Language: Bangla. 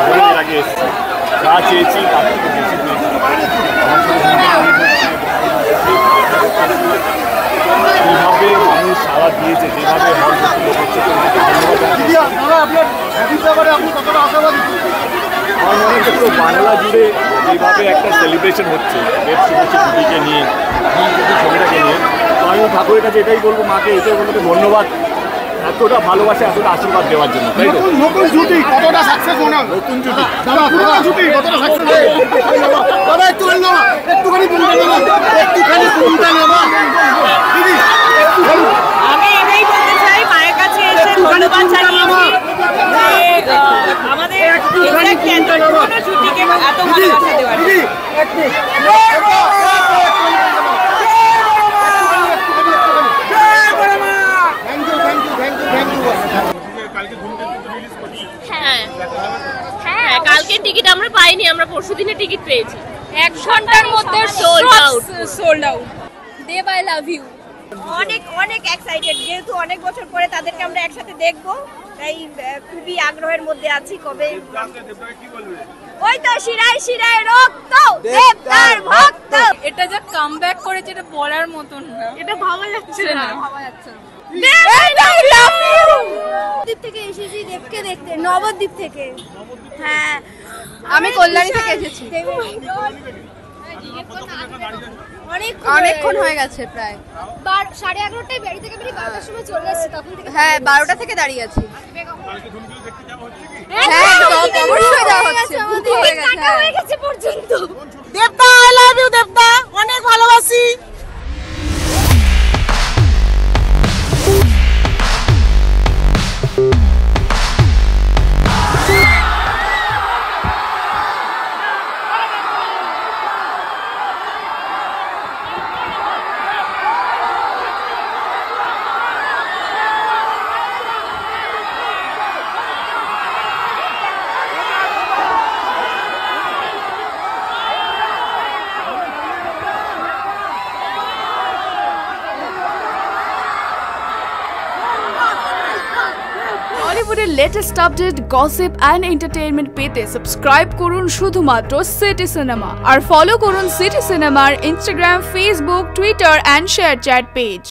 এর আগে এসেছি, যা চেয়েছি তার থেকে বেশি পেয়েছি। যেভাবে মানুষ সাড়া দিয়েছে, যেভাবে আমার মনে হচ্ছে পুরো বাংলা জুড়ে যেভাবে একটা সেলিব্রেশন হচ্ছে দেব শুভশ্রী ছুটিকে নিয়ে, ছবিটাকে নিয়ে, তো আমি ঠাকুরের কাছে এটাই বলবো, মাকে এটাই বলবো ধন্যবাদ এতটা ভালোবাসে, এতটা আশীর্বাদ দেওয়ার জন্য। তাই তো নতুন জুটি কতটা সাকসেস হলো, নতুন জুটি পুরনো জুটি কতটা সাকসেস হলো, দাদা একটুখানি নেওয়া, একটুখানি ভূমিকা নেওয়া, একটুখানি ভূমিকা নেওয়া। দিদি আমি এটাই বলতে চাই, মায়ের কাছে এসে ধন্যবাদ জানিয়েছি যে আমাদের পুরনো জুটিকে এত ভালোবাসা দেওয়ার জন্য। হ্যাঁ, কালকে টিকিট আমরা পাইনি, আমরা পরশুদিনে টিকিট পেয়েছি। 1 ঘন্টার মধ্যে sold out. Dev I love you. অনেক অনেক এক্সাইটেড, যেহেতু অনেক বছর পরে তাদেরকে আমরা একসাথে দেখবো, তাই খুবই আগ্রহের মধ্যে আছি। কবে ওই তো শিরায় শিরায় রক্ত, দেবতার ভক্ত। এটা যা কামব্যাক করেছে এটা বলার মতন না, এটা ভাবা যাচ্ছে না। দ্বীপ থেকে এসেছি দেবকে দেখতে, নবদ্বীপ থেকে। হ্যাঁ, আমি কল্যাণী থেকে এসেছি। অনেকক্ষণ হয়ে গেছে, প্রায় 11:30টায় বাড়ি থেকে বেরিয়ে 12টার সময় চলে আসছি, তখন থেকে। হ্যাঁ, 12টা থেকে দাঁড়িয়ে আছি। হ্যাঁ, অবশ্যই যাওয়া হচ্ছে, কাটা হয়ে গেছে পর্যন্ত। দেবতা আই লাভ ইউ, দেবতা অনেক ভালোবাসি। বলিউডের latest update, gossip and entertainment পেতে সাবস্ক্রাইব করুন শুধুমাত্র সিটি সিনেমা, আর ফলো করুন সিটি সিনেমার Instagram, Facebook, Twitter and share chat page.